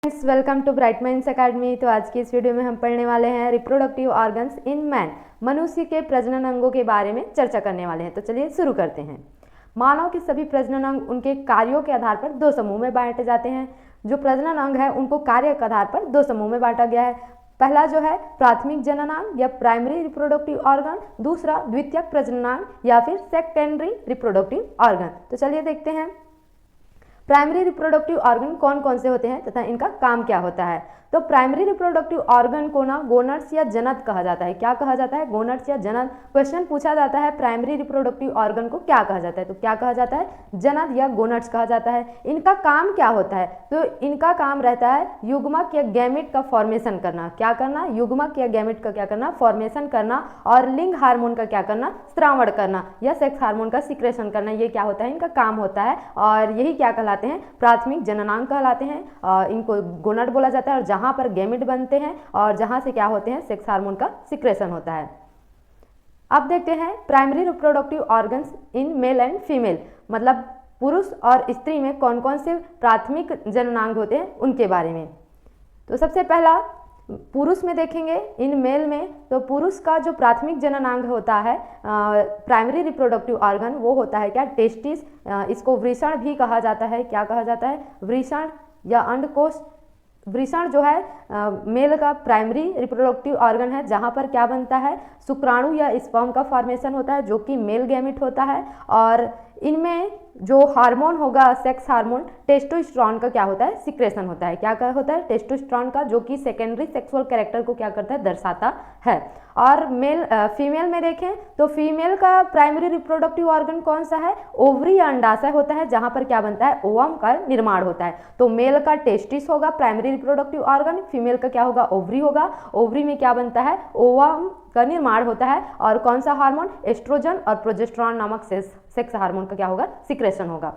Friends, welcome to bright minds academy. तो आज की इस वीडियो में हम पढ़ने वाले हैं रिप्रोडक्टिव ऑर्गन्स इन मैन, मनुष्य के प्रजनन अंगों के बारे में चर्चा करने वाले हैं। तो चलिए शुरू करते हैं। मानव के सभी प्रजनन अंग उनके कार्यों के आधार पर दो समूह में बांटे जाते हैं। जो प्रजनन अंग है उनको कार्य के आधार पर दो समूह में बांटा गया है। पहला जो है प्राथमिक जननांग या प्राइमरी रिप्रोडक्टिव ऑर्गन, दूसरा द्वितीयक प्रजननांग या फिर सेकेंडरी रिप्रोडक्टिव ऑर्गन। तो चलिए देखते हैं प्राइमरी रिप्रोडक्टिव ऑर्गन कौन कौन से होते हैं तथा इनका काम क्या होता है। तो प्राइमरी रिप्रोडक्टिव ऑर्गन को ना गोनड्स या जनन कहा जाता है। क्या कहा जाता है? गोनड्स या जनन। क्वेश्चन पूछा जाता है प्राइमरी रिप्रोडक्टिव ऑर्गन को क्या कहा जाता है, तो क्या कहा जाता है? जनन या गोनड्स कहा जाता है। इनका काम क्या होता है? तो इनका काम रहता है युग्मक या गैमेट का फॉर्मेशन करना। क्या करना? युग्मक या गैमेट का क्या करना? फॉर्मेशन करना। और लिंग हार्मोन का क्या करना? स्रावण करना या सेक्स हार्मोन का सिक्रेशन करना। ये क्या होता है? इनका काम होता है और यही क्या कहलाते हैं? प्राथमिक जननांग कहलाते हैं। इनको गोनड बोला जाता है और जहां पर गैमेट बनते हैं और जहां से क्या होते हैं? सेक्स हार्मोन का सिक्रेशन होता है। अब देखते हैं primary reproductive organs in male and female, मतलब पुरुष और स्त्री में कौन कौन से प्राथमिक जननांग होते हैं उनके बारे में। तो सबसे पहला पुरुष में देखेंगे, इन मेल में तो पुरुष का जो प्राथमिक जननांग होता है प्राइमरी रिप्रोडक्टिव ऑर्गन, वो होता है क्या? टेस्टिस। इसको वृषण भी कहा जाता है। क्या कहा जाता है? वृषण या अंडकोश। वृषण जो है मेल का प्राइमरी रिप्रोडक्टिव ऑर्गन है, जहां पर क्या बनता है? शुक्राणु या स्पर्म का फॉर्मेशन होता है जो कि मेल गैमेट होता है। और इनमें जो हार्मोन होगा सेक्स हार्मोन टेस्टोस्टेरोन का क्या होता है? सिक्रेशन होता है। क्या होता है? टेस्टोस्टेरोन का, जो कि सेकेंडरी सेक्सुअल कैरेक्टर को क्या करता है? दर्शाता है। और फीमेल में देखें तो फीमेल का प्राइमरी रिप्रोडक्टिव ऑर्गन कौन सा है? ओवरी या अंडाशय होता है, जहां पर क्या बनता है? ओवम का निर्माण होता है। तो मेल का टेस्टिस होगा प्राइमरी रिप्रोडक्टिव ऑर्गन, फीमेल का क्या होगा? ओवरी होगा। ओवरी में क्या बनता है? ओवम का निर्माण होता है। और कौन सा हार्मोन? एस्ट्रोजन और प्रोजेस्टेरॉन नामक सेक्स हार्मोन का क्या होगा? सिक्रेशन होगा।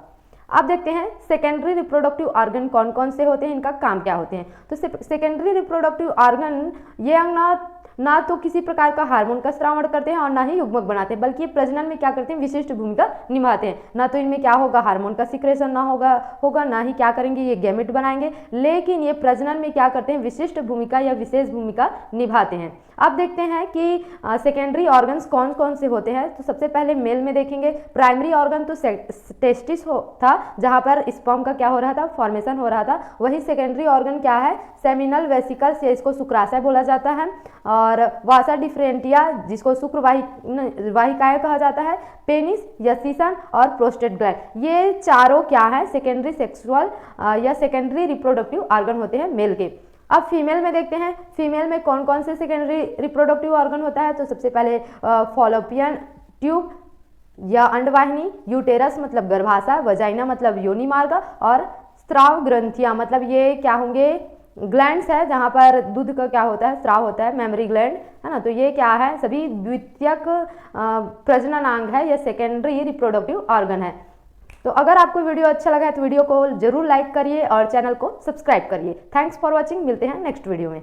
अब देखते हैं सेकेंडरी रिप्रोडक्टिव ऑर्गन कौन कौन से होते हैं, इनका काम क्या होते हैं। तो सेकेंडरी रिप्रोडक्टिव ऑर्गन ये अंग ना तो किसी प्रकार का हार्मोन का स्रावण करते हैं और ना ही युग्मक बनाते हैं, बल्कि प्रजनन में क्या करते हैं? विशिष्ट भूमिका निभाते हैं। ना तो इनमें क्या होगा? हार्मोन का सिक्रेशन ना होगा ना ही क्या करेंगे? ये गैमेट बनाएंगे, लेकिन ये प्रजनन में क्या करते हैं? विशिष्ट भूमिका या विशेष भूमिका निभाते हैं। अब देखते हैं कि सेकेंडरी ऑर्गन्स कौन कौन से होते हैं। तो सबसे पहले मेल में देखेंगे, प्राइमरी ऑर्गन तो टेस्टिस था, जहां पर स्पर्म का क्या हो रहा था? फॉर्मेशन हो रहा था। वही सेकेंडरी ऑर्गन क्या है? सेमिनल वेसिकल्स या इसको शुक्राशय बोला जाता है। और वासा डिफरेंटिया, जिसको शुक्र वाहिकाएं कहा जाता है, पेनिस या सीसन और प्रोस्टेट ग्लैंड, ये चारों क्या है? सेकेंडरी सेक्सुअल या सेकेंडरी रिप्रोडक्टिव ऑर्गन होते हैं मेल के। अब फीमेल में देखते हैं, फीमेल में कौन कौन से सेकेंडरी रिप्रोडक्टिव ऑर्गन होता है। तो सबसे पहले फॉलोपियन ट्यूब या अंडवाहिनी, यूटेरस मतलब गर्भाशय, वजाइना मतलब योनि मार्ग, और स्राव ग्रंथियां मतलब ये क्या होंगे? ग्लैंड्स है, जहां पर दूध का क्या होता है? स्राव होता है, मेमरी ग्लैंड है ना। तो ये क्या है? सभी द्वितीयक प्रजननांग है या सेकेंडरी रिप्रोडक्टिव ऑर्गन है। तो अगर आपको वीडियो अच्छा लगा है तो वीडियो को जरूर लाइक करिए और चैनल को सब्सक्राइब करिए। Thanks for watching. मिलते हैं नेक्स्ट वीडियो में।